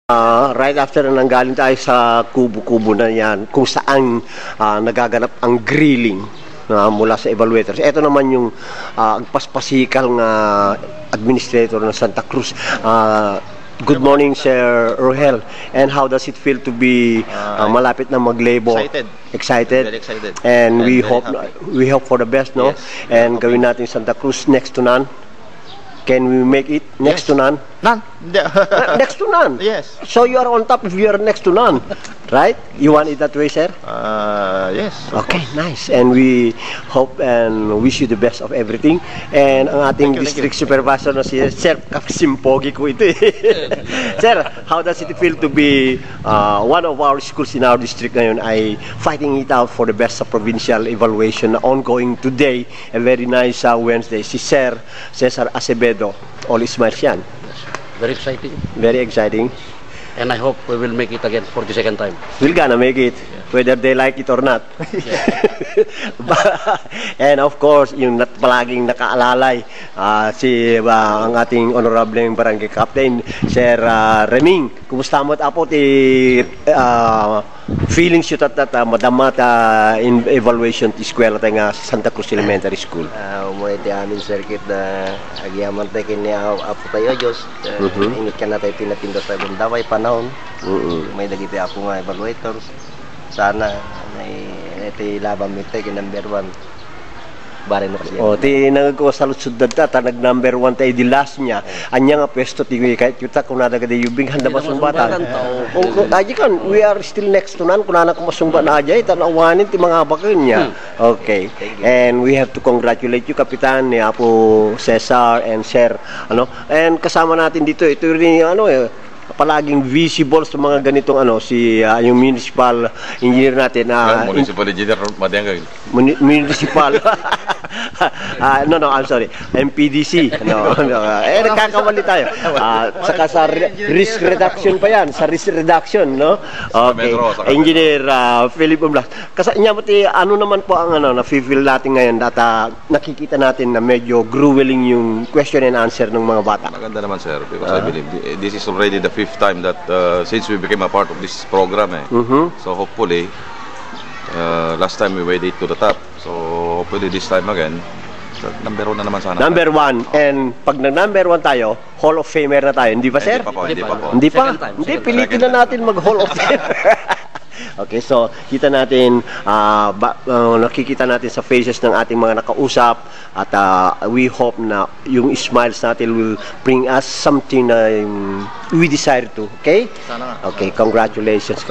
Right after na nanggaling tayo sa kubo-kubo na yan, kung saan nagaganap ang grilling mula sa evaluators. Ito naman yung paspasikal ng administrator ng Santa Cruz. Good morning, Sir Rohel. And how does it feel to be malapit na maglabo? Excited. Very excited. And we hope for the best, no? Yes. And gawin natin Santa Cruz next to none. Can we make it next to none? None. Next to none. Yes. So you are on top if you are next to none, right? You want it that way, sir? Yes. Okay, nice. And we hope and wish you the best of everything. And ang ating district supervisor na si Sir, kasimpogi ko ito eh. Sir, how does it feel to be one of our schools in our district ngayon ay fighting it out for the best sa provincial evaluation na ongoing today, a very nice Wednesday. Si Sir Cesar Acevedo, all smiles yan. Very exciting. Very exciting. And I hope we will make it again for the second time. We're gonna make it, whether they like it or not. And of course, yung palaging nakaalalay, ang ating honorable barangay captain, Sir Reming. Kumusta mo apo ti feelings you that madamat in evaluation ti eskwela tayo nga Santa Cruz Elementary School? Umuwi ti amin circuit na agyaman tayo kanya apo tayo Diyos. Ingat ka na tayo pinapindot tayo bundaway panahon. May dagiti apo nga evaluators. Sana iti labang mi tayo number 1. Bare no kasi. Ti nagko saludsud ta nag number 1 tayo di last niya. Anya nga pwesto ti kahit kita kung nadaga di yubing handa masumbatan. Kung aji kan we are still next to none kun anak masumba na aja tanawanin ti mga bakon niya. Okay. And we have to congratulate you Kapitan ni Apo Cesar and Sir and kasama natin dito ito rin palaging visible sa mga ganitong si yung municipal engineer natin municipal engineer Madengay. Municipal no I'm sorry MPDC nagkakamali tayo saka sa risk reduction pa yan sa risk reduction okay engineer Philip Umlas kasi niya pati naman po ang na-feel natin ngayon at nakikita natin na medyo grueling yung question and answer ng mga bata. Maganda naman sir because I believe this is already the 5th time that since we became a part of this program so hopefully last time we made it to the top so hopefully this time again number 1 na naman sana. Number 1 and pag nag-number 1 tayo Hall of Famer na tayo, hindi ba sir? Hindi pa. Hindi, pilitin na natin mag Hall of Famer. Okay, so kita natin nakikita natin sa faces ng ating mga nakausap at we hope na yung smiles natin will bring us something na we desire to. Okay? Sana nga. Okay, congratulations.